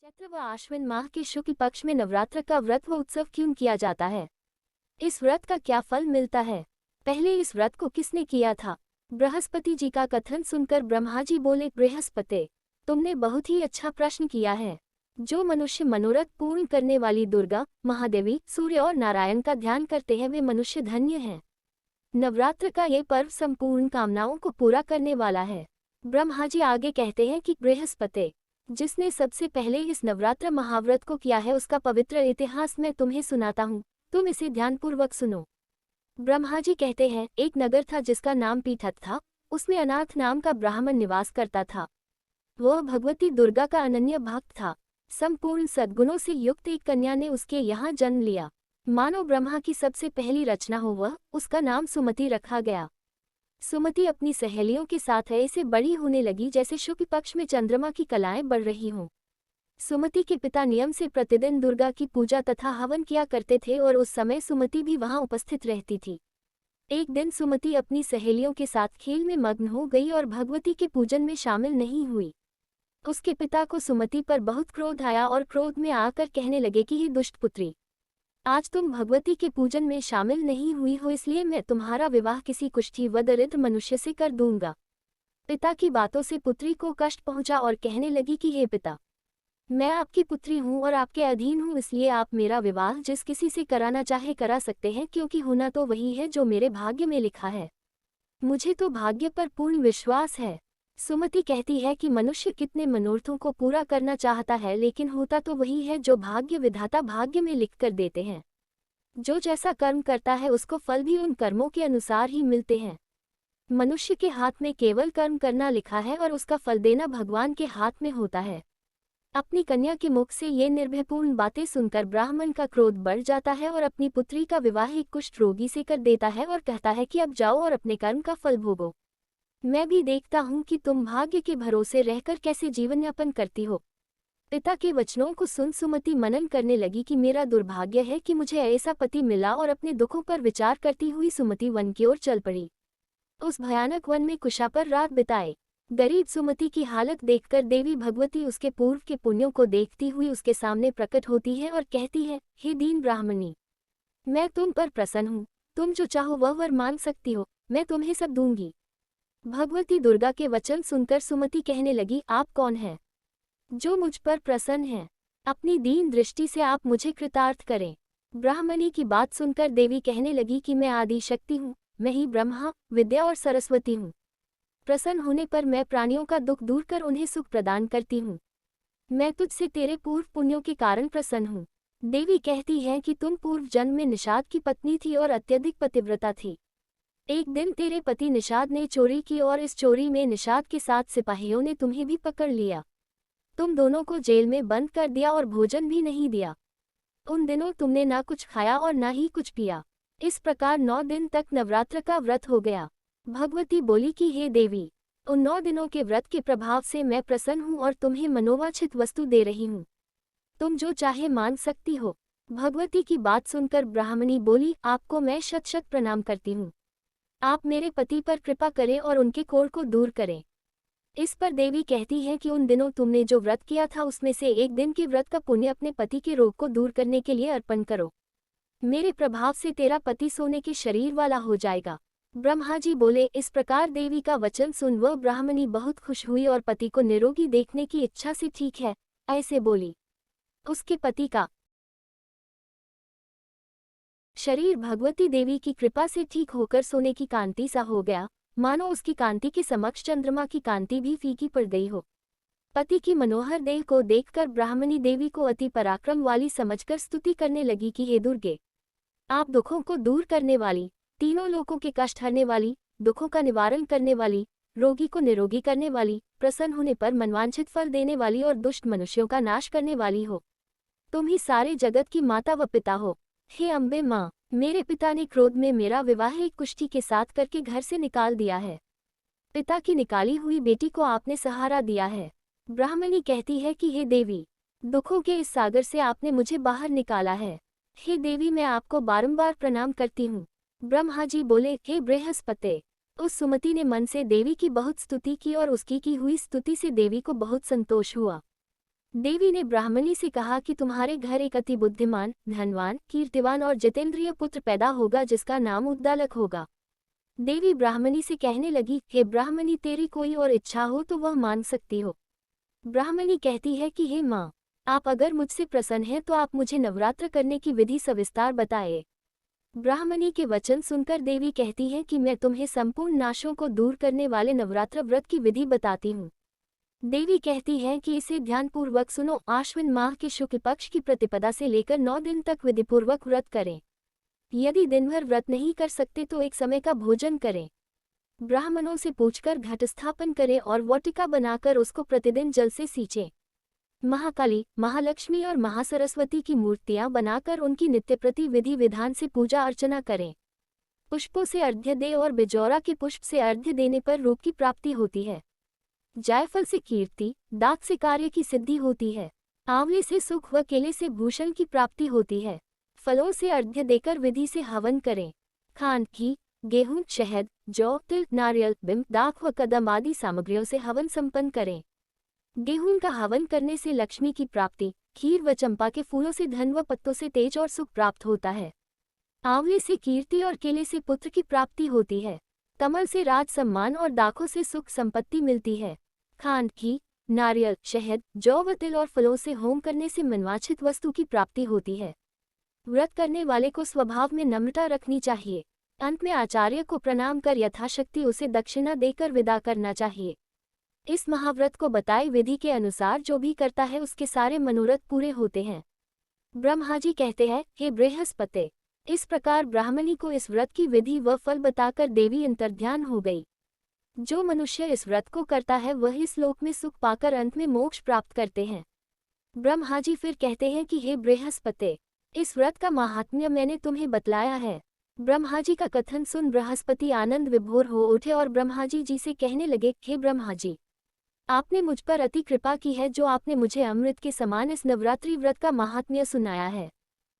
चैत्र व आश्विन माह के शुक्ल पक्ष में नवरात्र का व्रत व उत्सव क्यों किया जाता है? इस व्रत का क्या फल मिलता है? पहले इस व्रत को किसने किया था? बृहस्पति जी का कथन सुनकर ब्रह्मा जी बोले, बृहस्पति, तुमने बहुत ही अच्छा प्रश्न किया है। जो मनुष्य मनोरथ पूर्ण करने वाली दुर्गा, महादेवी, सूर्य और नारायण का ध्यान करते हैं वे मनुष्य धन्य हैं। नवरात्र का ये पर्व संपूर्ण कामनाओं को पूरा करने वाला है। ब्रह्मा जी आगे कहते हैं कि बृहस्पति, जिसने सबसे पहले इस नवरात्र महाव्रत को किया है उसका पवित्र इतिहास मैं तुम्हें सुनाता हूँ, तुम इसे ध्यानपूर्वक सुनो। ब्रह्मा जी कहते हैं, एक नगर था जिसका नाम पीठक था। उसमें अनाथ नाम का ब्राह्मण निवास करता था। वह भगवती दुर्गा का अनन्य भक्त था। संपूर्ण सद्गुणों से युक्त एक कन्या ने उसके यहाँ जन्म लिया। मानो ब्रह्मा की सबसे पहली रचना हो वह, उसका नाम सुमति रखा गया। सुमति अपनी सहेलियों के साथ ऐसे बड़ी होने लगी जैसे शुक्ल पक्ष में चंद्रमा की कलाएं बढ़ रही हों। सुमति के पिता नियम से प्रतिदिन दुर्गा की पूजा तथा हवन किया करते थे और उस समय सुमति भी वहां उपस्थित रहती थी। एक दिन सुमति अपनी सहेलियों के साथ खेल में मग्न हो गई और भगवती के पूजन में शामिल नहीं हुई। उसके पिता को सुमति पर बहुत क्रोध आया और क्रोध में आकर कहने लगे कि हे दुष्ट पुत्री, आज तुम भगवती के पूजन में शामिल नहीं हुई हो, इसलिए मैं तुम्हारा विवाह किसी कुष्ठी व दरिद्र मनुष्य से कर दूंगा। पिता की बातों से पुत्री को कष्ट पहुंचा और कहने लगी कि हे पिता, मैं आपकी पुत्री हूं और आपके अधीन हूं, इसलिए आप मेरा विवाह जिस किसी से कराना चाहे करा सकते हैं, क्योंकि होना तो वही है जो मेरे भाग्य में लिखा है। मुझे तो भाग्य पर पूर्ण विश्वास है। सुमति कहती है कि मनुष्य कितने मनोरथों को पूरा करना चाहता है, लेकिन होता तो वही है जो भाग्य विधाता भाग्य में लिख कर देते हैं। जो जैसा कर्म करता है उसको फल भी उन कर्मों के अनुसार ही मिलते हैं। मनुष्य के हाथ में केवल कर्म करना लिखा है और उसका फल देना भगवान के हाथ में होता है। अपनी कन्या के मुख से ये निर्भयपूर्ण बातें सुनकर ब्राह्मण का क्रोध बढ़ जाता है और अपनी पुत्री का विवाह एक कुष्ठ रोगी से कर देता है और कहता है कि अब जाओ और अपने कर्म का फल भोगो। मैं भी देखता हूँ कि तुम भाग्य के भरोसे रहकर कैसे जीवन यापन करती हो। पिता के वचनों को सुन सुमति मनन करने लगी कि मेरा दुर्भाग्य है कि मुझे ऐसा पति मिला, और अपने दुखों पर विचार करती हुई सुमति वन की ओर चल पड़ी। उस भयानक वन में कुशा पर रात बिताए। गरीब सुमति की हालत देखकर देवी भगवती उसके पूर्व के पुण्यों को देखती हुई उसके सामने प्रकट होती है और कहती है, हे दीन ब्राह्मणी, मैं तुम पर प्रसन्न हूँ। तुम जो चाहो वह वर मांग सकती हो, मैं तुम्हें सब दूंगी। भगवती दुर्गा के वचन सुनकर सुमति कहने लगी, आप कौन हैं जो मुझ पर प्रसन्न हैं? अपनी दीन दृष्टि से आप मुझे कृतार्थ करें। ब्राह्मणी की बात सुनकर देवी कहने लगी कि मैं आदि शक्ति हूँ, मैं ही ब्रह्मा, विद्या और सरस्वती हूँ। प्रसन्न होने पर मैं प्राणियों का दुख दूर कर उन्हें सुख प्रदान करती हूँ। मैं तुझसे तेरे पूर्व पुण्यों के कारण प्रसन्न हूँ। देवी कहती है कि तुम पूर्व जन्म में निषाद की पत्नी थी और अत्यधिक पतिव्रता थी। एक दिन तेरे पति निषाद ने चोरी की और इस चोरी में निषाद के 7 सिपाहियों ने तुम्हें भी पकड़ लिया। तुम दोनों को जेल में बंद कर दिया और भोजन भी नहीं दिया। उन दिनों तुमने ना कुछ खाया और ना ही कुछ पिया। इस प्रकार 9 दिन तक नवरात्र का व्रत हो गया। भगवती बोली कि हे देवी, उन 9 दिनों के व्रत के प्रभाव से मैं प्रसन्न हूँ और तुम्हें मनोवांछित वस्तु दे रही हूँ। तुम जो चाहे मांग सकती हो। भगवती की बात सुनकर ब्राह्मणी बोली, आपको मैं शत शत प्रणाम करती हूँ। आप मेरे पति पर कृपा करें और उनके कोढ़ को दूर करें। इस पर देवी कहती है कि उन दिनों तुमने जो व्रत किया था उसमें से एक दिन के व्रत का पुण्य अपने पति के रोग को दूर करने के लिए अर्पण करो। मेरे प्रभाव से तेरा पति सोने के शरीर वाला हो जाएगा। ब्रह्मा जी बोले। इस प्रकार देवी का वचन सुन वह ब्राह्मणी बहुत खुश हुई और पति को निरोगी देखने की इच्छा से ठीक है ऐसे बोली। उसके पति का शरीर भगवती देवी की कृपा से ठीक होकर सोने की कांति सा हो गया, मानो उसकी कांति के समक्ष चंद्रमा की कांति भी फीकी पड़ गई हो। पति की मनोहर देह को देखकर ब्राह्मणी देवी को अति पराक्रम वाली समझकर स्तुति करने लगी कि हे दुर्गे, आप दुखों को दूर करने वाली, तीनों लोकों के कष्ट हरने वाली, दुखों का निवारण करने वाली, रोगी को निरोगी करने वाली, प्रसन्न होने पर मनवांछित फल देने वाली और दुष्ट मनुष्यों का नाश करने वाली हो। तुम ही सारे जगत की माता व पिता हो। हे अम्बे माँ, मेरे पिता ने क्रोध में मेरा विवाह एक कुष्ठी के साथ करके घर से निकाल दिया है। पिता की निकाली हुई बेटी को आपने सहारा दिया है। ब्राह्मणी कहती है कि हे देवी, दुखों के इस सागर से आपने मुझे बाहर निकाला है। हे देवी, मैं आपको बारंबार प्रणाम करती हूँ। ब्रह्मा जी बोले, हे बृहस्पति। उस सुमति ने मन से देवी की बहुत स्तुति की और उसकी की हुई स्तुति से देवी को बहुत संतोष हुआ। देवी ने ब्राह्मणी से कहा कि तुम्हारे घर एक अति बुद्धिमान, धनवान, कीर्तिवान और जितेंद्रिय पुत्र पैदा होगा जिसका नाम उद्दालक होगा। देवी ब्राह्मणी से कहने लगी, हे ब्राह्मणी, तेरी कोई और इच्छा हो तो वह मान सकती हो। ब्राह्मणी कहती है कि हे माँ, आप अगर मुझसे प्रसन्न हैं तो आप मुझे नवरात्र करने की विधि सविस्तार बताएं। ब्राह्मणी के वचन सुनकर देवी कहती है कि मैं तुम्हें संपूर्ण नाशों को दूर करने वाले नवरात्र व्रत की विधि बताती हूँ। देवी कहती है कि इसे ध्यानपूर्वक सुनो। आश्विन माह के शुक्ल पक्ष की प्रतिपदा से लेकर 9 दिन तक विधिपूर्वक व्रत करें। यदि दिन भर व्रत नहीं कर सकते तो एक समय का भोजन करें। ब्राह्मणों से पूछकर घट स्थापन करें और वाटिका बनाकर उसको प्रतिदिन जल से सींचें। महाकाली, महालक्ष्मी और महासरस्वती की मूर्तियां बनाकर उनकी नित्य प्रति विधि विधान से पूजा अर्चना करें। पुष्पों से अर्घ्य दे और बिजौरा के पुष्प से अर्घ्य देने पर रूप की प्राप्ति होती है। जायफल से कीर्ति, दाक से कार्य की सिद्धि होती है। आंवले से सुख व केले से भूषण की प्राप्ति होती है। फलों से अर्घ्य देकर विधि से हवन करें। खांड, घी, गेहूं, शहद, जौ, तिल, नारियल, बिंब, दाख व कदम आदि सामग्रियों से हवन संपन्न करें। गेहूं का हवन करने से लक्ष्मी की प्राप्ति, खीर व चंपा के फूलों से धन व पत्तों से तेज और सुख प्राप्त होता है। आंवले से कीर्ति और केले से पुत्र की प्राप्ति होती है। कमल से राज सम्मान और दाखों से सुख संपत्ति मिलती है। खांड, घी, नारियल, शहद, जौ व तिल और फलों से होम करने से मनवांछित वस्तु की प्राप्ति होती है। व्रत करने वाले को स्वभाव में नम्रता रखनी चाहिए। अंत में आचार्य को प्रणाम कर यथाशक्ति उसे दक्षिणा देकर विदा करना चाहिए। इस महाव्रत को बताई विधि के अनुसार जो भी करता है उसके सारे मनोरथ पूरे होते हैं। ब्रह्मा जी कहते हैं, हे बृहस्पति। इस प्रकार ब्राह्मणी को इस व्रत की विधि व फल बताकर देवी अंतर्ध्यान हो गई। जो मनुष्य इस व्रत को करता है वह इस लोक में सुख पाकर अंत में मोक्ष प्राप्त करते हैं। ब्रह्मा जी फिर कहते हैं कि हे बृहस्पति, इस व्रत का महात्म्य मैंने तुम्हें बतलाया है। ब्रह्मा जी का कथन सुन बृहस्पति आनंद विभोर हो उठे और ब्रह्मा जी से कहने लगे, हे ब्रह्मा जी, आपने मुझ पर अति कृपा की है जो आपने मुझे अमृत के समान इस नवरात्रि व्रत का महात्म्य सुनाया है।